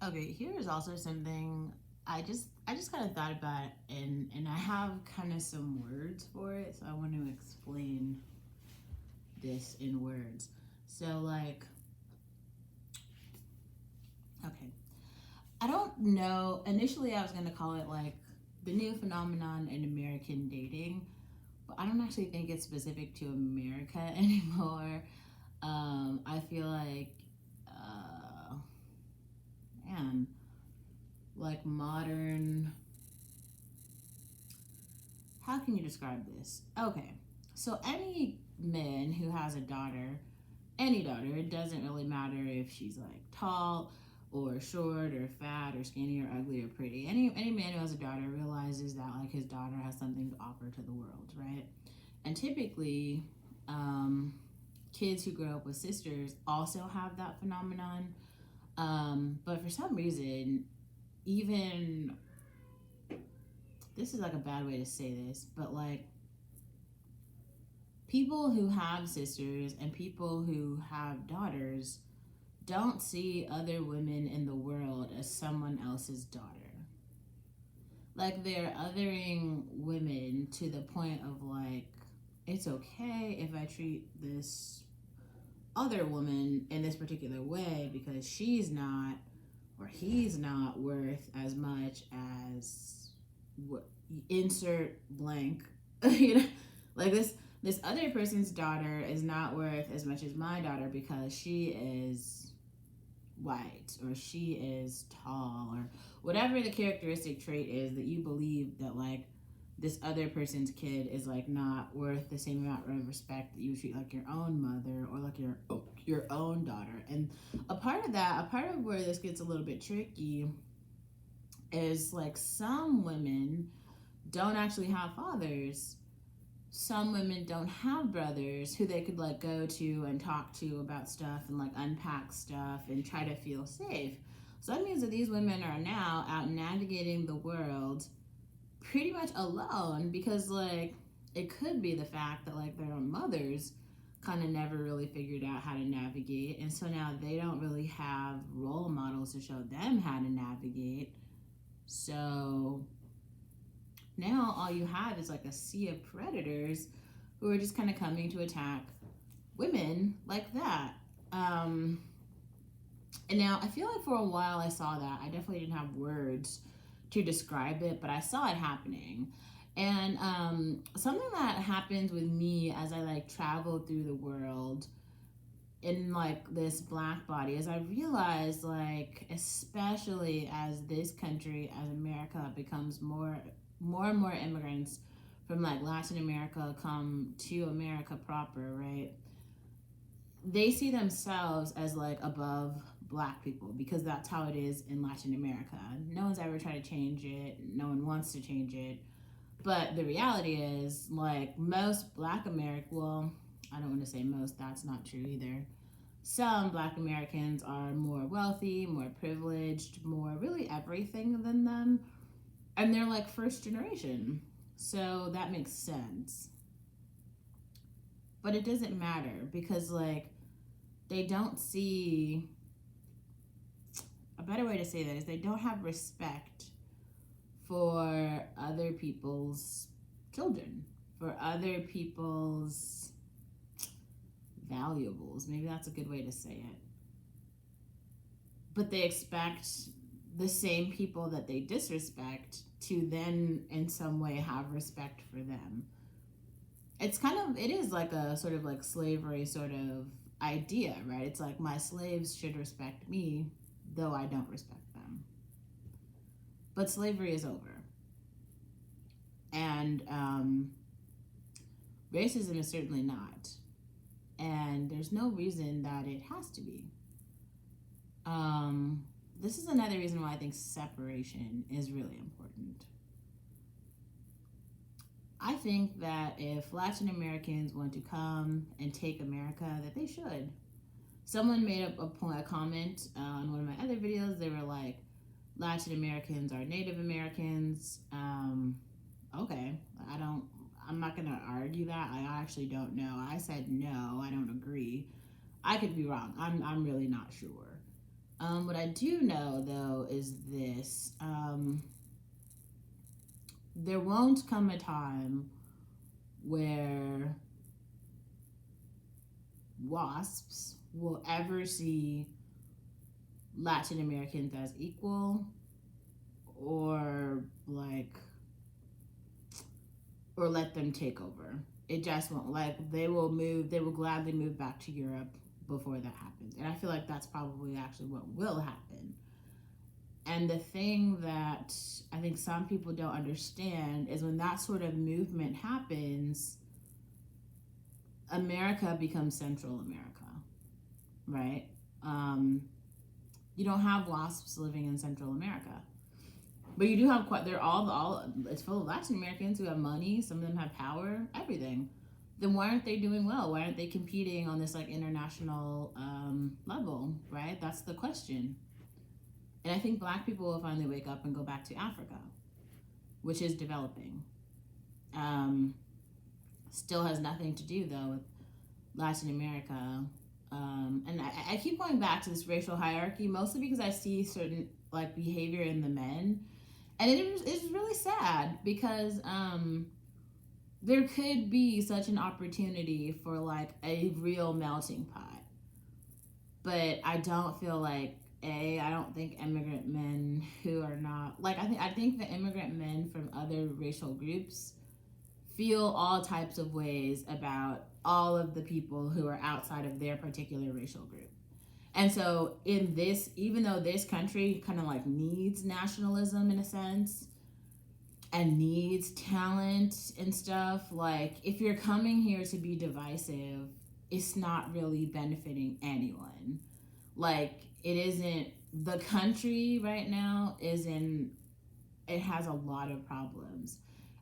Okay, here is also something I just kind of thought about, and I have kind of some words for it, so I want to explain this in words. So like, okay, I don't know. Initially, I was gonna call it like the new phenomenon in American dating, but I don't actually think it's specific to America anymore. I feel like, uh, man, like modern. How can you describe this? Okay, so any man who has a daughter, any daughter, it doesn't really matter if she's like tall or short or fat or skinny or ugly or pretty. Any man who has a daughter realizes that like his daughter has something to offer to the world, right? And typically, um, kids who grow up with sisters also have that phenomenon. But for some reason, even this is like a bad way to say this, but like people who have sisters and people who have daughters don't see other women in the world as someone else's daughter. Like they're othering women to the point of like, it's okay if I treat this other woman in this particular way because she's not or he's not worth as much as what insert blank. You know, like this other person's daughter is not worth as much as my daughter because she is white or she is tall or whatever the characteristic trait is that you believe that like this other person's kid is like not worth the same amount of respect that you treat like your own mother or like your own daughter. And a part of where this gets a little bit tricky is like some women don't actually have fathers. Some women don't have brothers who they could like go to and talk to about stuff and like unpack stuff and try to feel safe. So that means that these women are now out navigating the world pretty much alone because like it could be the fact that like their own mothers kind of never really figured out how to navigate, and so now they don't really have role models to show them how to navigate. So now all you have is like a sea of predators who are just kind of coming to attack women like that. Um, and now I feel like for a while I saw that. I definitely didn't have words to describe it, but I saw it happening. And something that happened with me as I like traveled through the world in like this black body is I realized like especially as this country as America becomes and more immigrants from like Latin America come to America proper, right? They see themselves as like above black people because that's how it is in Latin America. No one's ever tried to change it. No one wants to change it. But the reality is like most black American, well, I don't want to say most, that's not true either. Some black Americans are more wealthy, more privileged, more really everything than them. And they're like first generation. So that makes sense. But it doesn't matter because like they don't see a better way to say that is they don't have respect for other people's children, for other people's valuables. Maybe that's a good way to say it. But they expect the same people that they disrespect to then in some way have respect for them. It's kind of it is like a sort of like slavery sort of idea, right? It's like my slaves should respect me though I don't respect them. But slavery is over. And racism is certainly not. And there's no reason that it has to be. Um, this is another reason why I think separation is really important. I think that if Latin Americans want to come and take America, that they should. Someone made a comment on one of my other videos. They were like, Latin Americans are Native Americans. Okay, I don't. I'm not gonna argue that. I actually don't know. I said no. I don't agree. I could be wrong. I'm really not sure. What I do know though is this: there won't come a time where WASPs will ever see Latin Americans as equal, or like, or let them take over. It just won't. Like, they will gladly move back to Europe before that happens. And I feel like that's probably actually what will happen. And the thing that I think some people don't understand is when that sort of movement happens, America becomes Central America, right? Um, you don't have WASPs living in Central America. But you do have quite, they're all, it's full of Latin Americans who have money, some of them have power, everything. Then why aren't they doing well? Why aren't they competing on this like international level, right? That's the question. And I think Black people will finally wake up and go back to Africa, which is developing. Um, Still has nothing to do though with Latin America. And I keep going back to this racial hierarchy mostly because I see certain like behavior in the men, and it's really sad because there could be such an opportunity for like a real melting pot, but I don't feel like I don't think immigrant men who are not like I think the immigrant men from other racial groups feel all types of ways about all of the people who are outside of their particular racial group. And so in this, even though this country kind of like needs nationalism in a sense and needs talent and stuff, like if you're coming here to be divisive, it's not really benefiting anyone. Like it isn't, the country right now is in, it has a lot of problems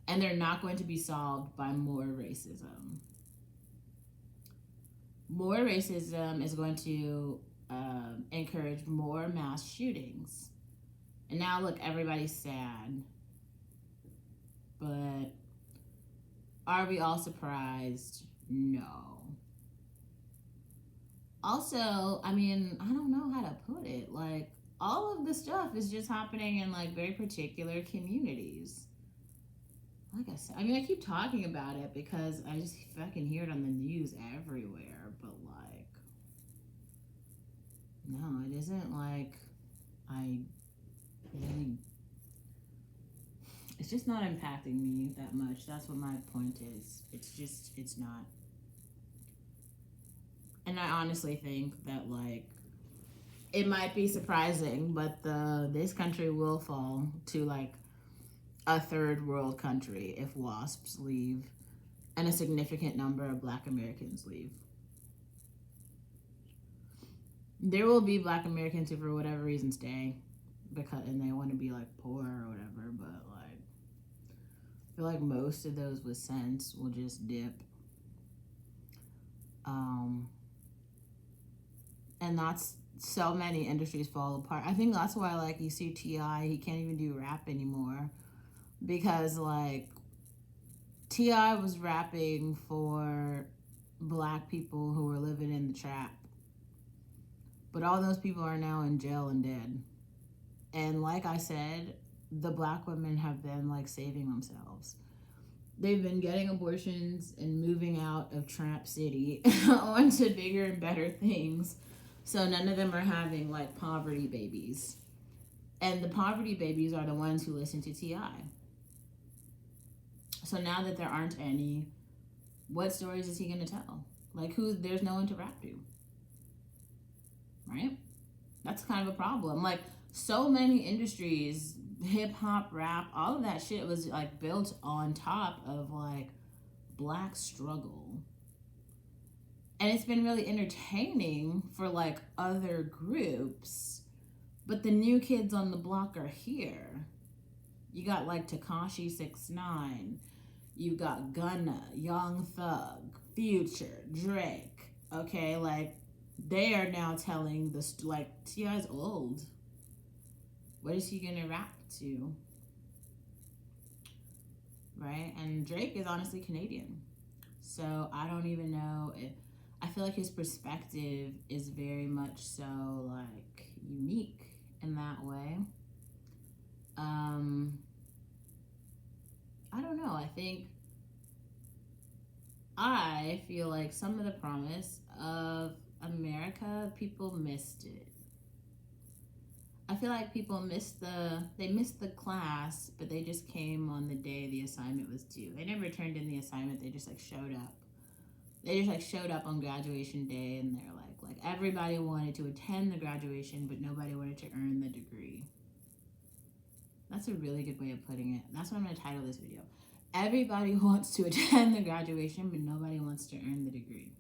and they're not going to be solved by more racism. More racism is going to encourage more mass shootings. And now, look, everybody's sad. But are we all surprised? No. Also, I mean, I don't know how to put it. Like, all of the stuff is just happening in like very particular communities. Like I said, I mean, I keep talking about it because I just fucking hear it on the news everywhere. But like, no, it isn't like I really. It's just not impacting me that much. That's what my point is. It's not. And I honestly think that like it might be surprising, but this country will fall to like a third world country if WASPs leave and a significant number of Black Americans leave. There will be Black Americans who, for whatever reason, stay because and they want to be like poor or whatever. But like, I feel like most of those with sense will just dip. And that's so many industries fall apart. I think that's why like you see T.I., he can't even do rap anymore because like T.I. was rapping for Black people who were living in the trap. But all those people are now in jail and dead. And like I said, the Black women have been like saving themselves. They've been getting abortions and moving out of Trap City onto bigger and better things. So none of them are having like poverty babies. And the poverty babies are the ones who listen to T.I. So now that there aren't any, what stories is he going to tell? Like there's no one to rap to. Right? That's kind of a problem. Like so many industries, hip hop, rap, all of that shit was like built on top of like Black struggle. And it's been really entertaining for like other groups, but the new kids on the block are here. You got like Tekashi 6ix9ine, you got Gunna, Young Thug, Future, Drake. Okay, like they are now telling the like T.I.'s old. What is he gonna rap to? Right? And Drake is honestly Canadian, so I don't even know if I feel like his perspective is very much so like unique that way. I don't know. I feel like some of the promise of America, people missed it. I feel like people missed the class, but they just came on the day the assignment was due. They never turned in the assignment. They just like showed up. They just like showed up on graduation day, and they're like everybody wanted to attend the graduation, but nobody wanted to earn the degree. That's a really good way of putting it. That's what I'm going to title this video. Everybody wants to attend the graduation, but nobody wants to earn the degree.